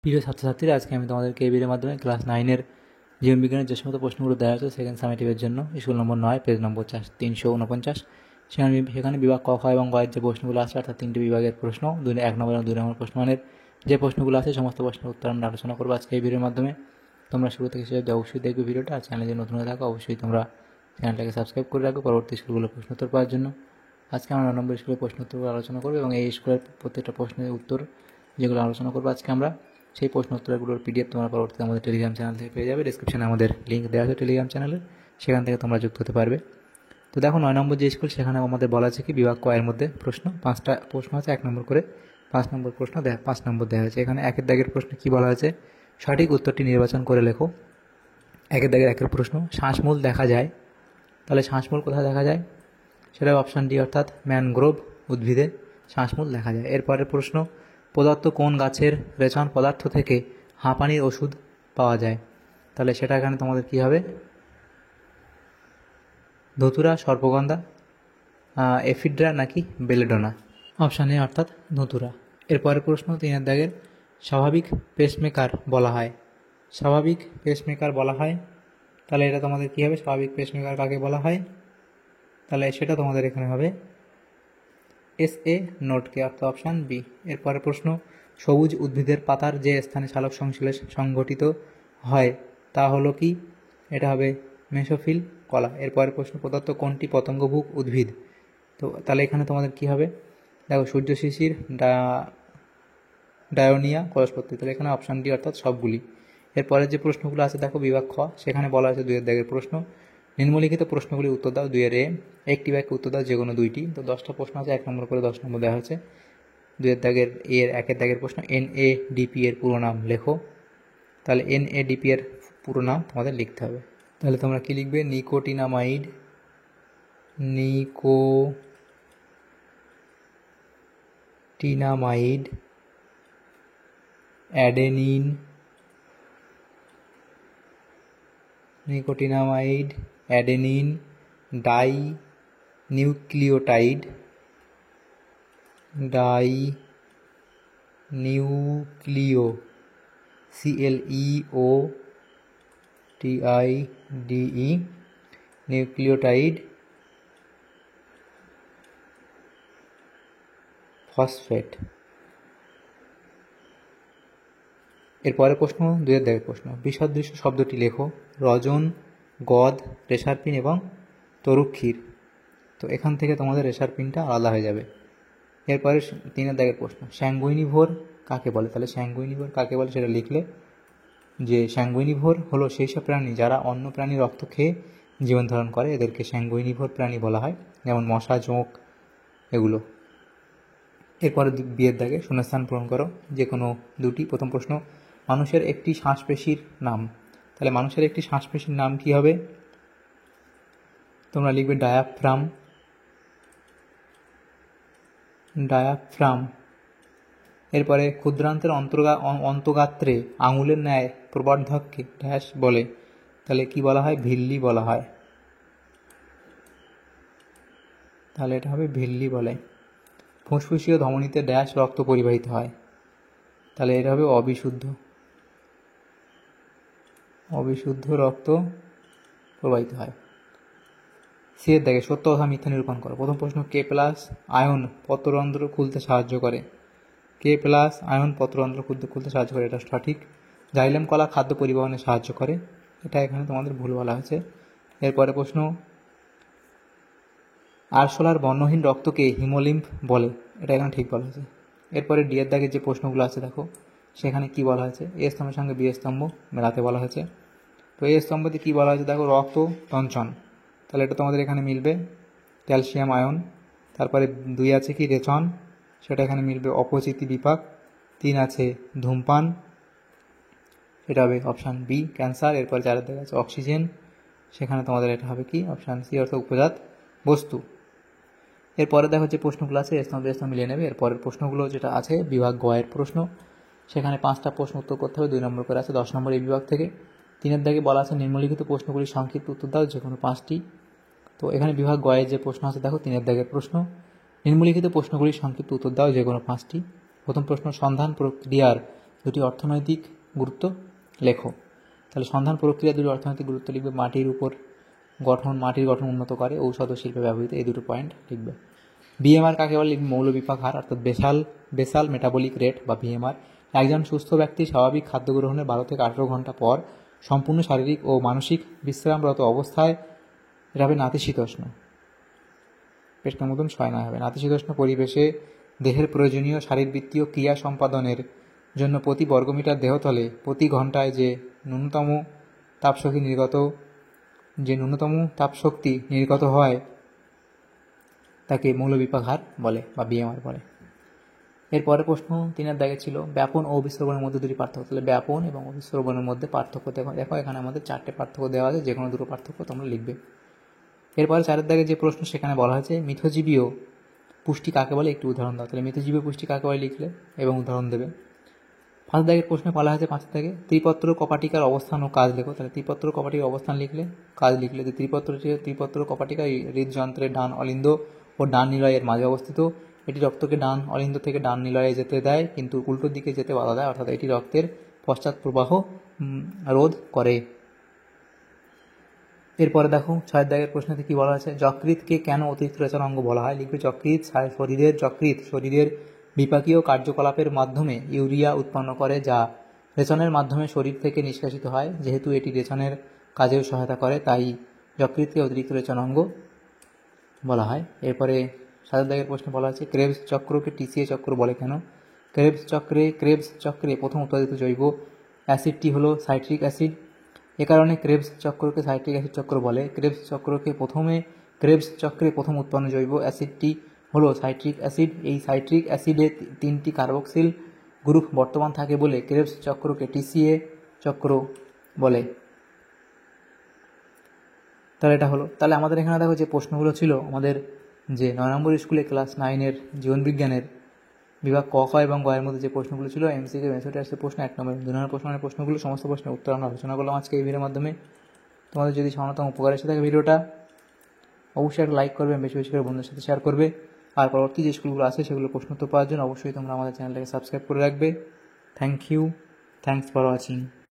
প্রিয় ছাত্রছাত্রীরা, আজকে আমি তোমাদেরকে এই ভিডিওর মাধ্যমে ক্লাস 9-এর জীববিজ্ঞানের যে সমস্ত প্রশ্নগুলো দেওয়া আছে সেকেন্ড সামেটিভের জন্য স্কুল নম্বর 9 পেজ নম্বর 349 সেখানে বিভাগ ক, খ এবং গ এর যে প্রশ্নগুলো আছে, অর্থাৎ 3টি বিভাগের প্রশ্ন, 1 নম্বর এবং 2 নম্বর প্রশ্নমানের যে প্রশ্নগুলো আছে সমস্ত প্রশ্নের উত্তর আমরা আলোচনা করবো আজকে এই ভিডিওর মাধ্যমে। তোমরা শুরু থেকে শেষ অবধি অবশ্যই দেখবে ভিডিওটা। আর চ্যানেলে নতুন হয়ে থাকো অবশ্যই তোমরা চ্যানেলটাকে সাবস্ক্রাইব করে রাখবে পরবর্তী স্কুলগুলো প্রশ্ন উত্তর পাওয়ার জন্য। আজকে আমরা 9 নম্বর স্কুলের প্রশ্ন উত্তরগুলো আলোচনা করবো এবং এই স্কুলের প্রত্যেকটা প্রশ্নের উত্তর যেগুলো আলোচনা করবো আজকে আমরা, সেই প্রশ্ন উত্তরগুলোর পিডিএফ তোমরা পরবর্তীতে আমাদের টেলিগ্রাম চ্যানেল থেকে পেয়ে যাবে। ডিসক্রিপশনে আমাদের লিঙ্ক দেওয়া আছে টেলিগ্রাম চ্যানেলের, সেখান থেকে তোমরা যুক্ত হতে পারবে। তো দেখো 9 নম্বর যে স্কুল, সেখানে আমাদের বলা আছে কি বিভাগ ক এর মধ্যে প্রশ্ন 5টা প্রশ্ন আছে, 1 নম্বর করে 5 নম্বর প্রশ্ন 5 নম্বর দেওয়া হয়েছে। এখানে 1-এর দাগের প্রশ্ন কি বলা হয়েছে, সঠিক উত্তরটি নির্বাচন করে লেখো। 1-এর দাগের 1-এর প্রশ্ন, শ্বাসমূল দেখা যায়। তাহলে শ্বাসমূল কোথায় দেখা যায়, সেটা অপশান ডি, অর্থাৎ ম্যানগ্রোভ উদ্ভিদে শ্বাসমূল দেখা যায়। এরপরের প্রশ্ন, পদার্থ কোন গাছের রেচন পদার্থ থেকে হাঁপানির ওষুধ পাওয়া যায়। তাহলে সেটা এখানে তোমাদের কী হবে, ধতুরা, সর্পগন্ধা, এফিড্রা নাকি বেলেডোনা। অপশান এ অর্থাৎ ধতুরা। এরপরের প্রশ্ন 3-এর দাগের, স্বাভাবিক পেসমেকার বলা হয়। স্বাভাবিক পেসমেকার বলা হয়, তাহলে এটা তোমাদের কী হবে, স্বাভাবিক পেসমেকার কাকে বলা হয়, তাহলে সেটা তোমাদের এখানে হবে SA নোটকে, অর্থাৎ অপশান বি। এরপরের প্রশ্ন, সবুজ উদ্ভিদের পাতার যে স্থানে সালোক সংশ্লেষ সংঘটিত হয় তা হলো কি, এটা হবে মেসোফিল কলা। এরপরের প্রশ্ন, প্রদত্ত কোনটি পতঙ্গভুক উদ্ভিদ। তো তাহলে এখানে তোমাদের কি হবে, দেখো সূর্য শিশির, ডায়োনিয়া, কলসপত্রী, তাহলে এখানে অপশান ডি অর্থাৎ সবগুলি। এরপরে যে প্রশ্নগুলো আছে দেখো বিভাগ খ, সেখানে বলা আছে 2-এর দাগের প্রশ্ন, নিম্নলিখিত প্রশ্নগুলি উত্তর দাও। 2-এর এ, একটি বাক্যে উত্তর দাও যে কোনো 2টি। তো 10টা প্রশ্ন আছে, 1 নম্বর করে 10 নম্বর দেওয়া হয়েছে। 2-এর দাগের এর 1-এর দাগের প্রশ্ন, NADP এর পুরো নাম লেখো। তাহলে NADP এর পুরো নাম তোমাদের লিখতে হবে। তাহলে তোমরা কি লিখবে, nicotinamide, adenine, die nucleotide, CLEOTIDE, nucleotide phosphate. এরপরের প্রশ্ন 2-এর দাগের প্রশ্ন, বিসদৃশ্য শব্দটি লেখো। রজন, গদ, রেশারপিন এবং তরুক্ষীর। তো এখান থেকে তোমাদের রেশারপিনটা আলাদা হয়ে যাবে। এরপরে 3-এর দাগের প্রশ্ন, স্যাঙ্গুইনিভোর কাকে বলে। তাহলে স্যাঙ্গুইনিভোর কাকে বলে সেটা লিখলে, যে স্যাঙ্গুইনিভোর হলো সেই সব প্রাণী যারা অন্য প্রাণীর রক্ত খেয়ে জীবন ধারণ করে, এদেরকে স্যাঙ্গুইনিভোর প্রাণী বলা হয়, যেমন মশা, জোঁক এগুলো। এরপরে 2-এর দাগে শূন্যস্থান পূরণ করো যে কোনো 2টি। প্রথম প্রশ্ন, মানুষের একটি শ্বাসপেশির নাম। তাহলে মানুষের একটি শ্বাসপেশির নাম কি হবে, তোমরা লিখবে ডায়াফ্রাম। এরপরে ক্ষুদ্রান্তের অন্তগাত্রে আঙুলের ন্যায় প্রবর্ধককে ড্যাশ বলে। তাহলে কি বলা হয়, ভিল্লি বলা হয়। তাহলে এটা হবে ভিল্লি বলে। ফুসফুসীয় ধমনীতে ড্যাশ রক্ত পরিবাহিত হয়। তাহলে এটা হবে অবিশুদ্ধ রক্ত প্রবাহিত হয়। 3-এর দাগে সত্য কথা মিথ্যা নিরূপণ করো। প্রথম প্রশ্ন, K+ আয়ন পত্ররন্ধ্র খুলতে সাহায্য করে। K+ আয়ন পত্ররন্ধ্র খুলতে সাহায্য করে, এটা সঠিক। জাইলেম কলা খাদ্য পরিবহনে সাহায্য করে, এটা এখানে তোমাদের ভুল বলা হয়েছে। এরপরে প্রশ্ন, আরশোলার বর্ণহীন রক্তকে হিমোলিম্ফ বলে, এটা এখানে ঠিক বলা হয়েছে। এরপরে 2-এর দাগে যে প্রশ্নগুলো আছে দেখো, সেখানে কি বলা হয়েছে, A স্তম্ভের সঙ্গে B স্তম্ভ মেলাতে বলা হয়েছে। তো A স্তম্ভতে কি বলা হয়েছে দেখো, রক্ত তঞ্চন, তাহলে এটা তোমাদের এখানে মিলবে ক্যালসিয়াম আয়ন। তারপরে 2 আছে কি, রেচন, সেটা এখানে মিলবে অপচিতি বিপাক। 3 আছে ধূমপান, এটা হবে অপশান বি, ক্যান্সার। এরপরে 4-এর দাগে আছে অক্সিজেন, সেখানে তোমাদের এটা হবে কি, অপশান সি, অর্থাৎ উপজাত বস্তু। এরপরে দেখো যে প্রশ্নগুলো আছে স্তম্ভ মিলিয়ে নেবে। এরপরের প্রশ্নগুলো যেটা আছে বিভাগ গ এর প্রশ্ন, সেখানে 5টা প্রশ্ন উত্তর করতে হবে, 2 নম্বর করে আছে, 10 নম্বর এই বিভাগ থেকে। 3-এর দাগে বলা আছে নিম্নলিখিত প্রশ্নগুলির সংক্ষিপ্ত উত্তর দাও যে কোনো 5টি। তো এখানে বিভাগ গ এর যে প্রশ্ন আছে দেখো, 3-এর দাগের প্রশ্ন, নিম্নলিখিত প্রশ্নগুলির সংক্ষিপ্ত উত্তর দাও যে কোনো 5টি। প্রথম প্রশ্ন, সন্ধান প্রক্রিয়ার দুটি অর্থনৈতিক গুরুত্ব লেখো। তাহলে সন্ধান প্রক্রিয়া দুটি অর্থনৈতিক গুরুত্ব লিখবে। মাটির গঠন উন্নত করে, ঔষধ ও শিল্পে ব্যবহৃত, এই দুটো পয়েন্ট লিখবে। বিএমআর কাকে বলে লিখবে। মৌল বিপাক হার অর্থাৎ বেসাল মেটাবলিক রেট বা বিএমআর। একজন সুস্থ ব্যক্তি স্বাভাবিক খাদ্য গ্রহণের 12 থেকে 18 ঘন্টা পর সম্পূর্ণ শারীরিক ও মানসিক বিশ্রামরত অবস্থায় এটা হবে নাতিশীতোষ্ণ, পেটটার মতন 6 না হবে। নাতিশীতোষ্ণ পরিবেশে দেহের প্রয়োজনীয় শারীরবৃত্তীয় ক্রিয়া সম্পাদনের জন্য প্রতি বর্গমিটার দেহতলে প্রতি ঘন্টায় যে ন্যূনতম তাপশক্তি নির্গত হয় তাকে মৌলবিপাক হার বলে বা বিএমআর বলে। এরপরে প্রশ্ন 3 দাগে ছিল ব্যাপন ও অভিস্রবণের মধ্যে দুটি পার্থক্য। তাহলে ব্যাপন এবং অভিস্রবণের মধ্যে পার্থক্য দেখো এখানে আমাদের 4টে পার্থক্য দেওয়া আছে, যে কোনো দুটো পার্থক্য তোমরা লিখবে। এরপরে 4 দাগে যে প্রশ্ন সেখানে বলা হয়েছে মিথজীবীয় পুষ্টি কাকে বলে, একটি উদাহরণ দাও। তাহলে মিথজীবীয় পুষ্টি কাকে বলে লিখলে এবং উদাহরণ দেবে। 5 দাগের প্রশ্নে বলা হয়েছে 5 দাগে ত্রিপত্র কপাটিকার অবস্থান ও কাজ লেখো। তাহলে ত্রিপত্র কপাটিকার অবস্থান লিখলে, কাজ লিখলে। যে ত্রিপত্র কপাটিকা হৃদযন্ত্রের ডান অলিন্দ ও ডান নিলয়ের মাঝে অবস্থিত। এটি রক্তকে ডান অলিন্দ থেকে ডান নিলয়ে যেতে দেয়, কিন্তু উল্টো দিকে যেতে বাধা দেয়, অর্থাৎ এটি রক্তের পশ্চাৎ প্রবাহ রোধ করে। এরপরে দেখো 6 দাগের প্রশ্নতে কি বলা আছে, যকৃতকে কেন অতিরিক্ত রেচন অঙ্গ বলা হয় লিখবে। যকৃত শরীরের বিপাকীয় কার্যকলাপের মাধ্যমে ইউরিয়া উৎপন্ন করে, যা রেচনের মাধ্যমে শরীর থেকে নিষ্কাশিত হয়। যেহেতু এটি রেচনের কাজেও সহায়তা করে, তাই যকৃতকে অতিরিক্ত রেচন অঙ্গ বলা হয়। এরপরে 7 দাগের প্রশ্নে বলা আছে ক্রেবস চক্রকে টিসিএ চক্র বলে কেন। ক্রেবস চক্রে প্রথম উৎপাদিত জৈব অ্যাসিডটি হলো সাইট্রিক অ্যাসিড। এ কারণে ক্রেবস চক্রকে সাইট্রিক অ্যাসিড চক্র বলে। ক্রেবস চক্রে প্রথম উৎপন্ন জৈব অ্যাসিডটি হলো সাইট্রিক অ্যাসিড। এই সাইট্রিক অ্যাসিডে 3টি কার্বক্সিল গ্রুপ বর্তমান থাকে বলে ক্রেবস চক্রকে টিসিএ চক্র বলে। তাহলে এটা হলো। তাহলে আমাদের এখানে দেখো যে প্রশ্নগুলো ছিল আমাদের যে 9 নম্বর স্কুলে ক্লাস 9-এর জীবনবিজ্ঞানের বিভাগ ক, খ এবং গ এর মধ্যে যে প্রশ্নগুলো ছিল এমসিকিউ মেথডে আসছে প্রশ্ন 1 নম্বর 2 নম্বর প্রশ্নগুলো সমস্ত প্রশ্নের উত্তর আমরা আলোচনা করলাম আজকে এই ভিডিওর মাধ্যমে। তোমাদের যদি সামান্যতম উপকার এসে থাকে ভিডিওটা অবশ্যই একটা লাইক করবে, বেশি বেশি করে বন্ধুদের সাথে শেয়ার করবে। আর পরবর্তী যে স্কুলগুলো আছে সেগুলো প্রশ্ন উত্তর পাওয়ার জন্য অবশ্যই তোমরা আমাদের চ্যানেলটাকে সাবস্ক্রাইব করে রাখবে। Thanks for watching.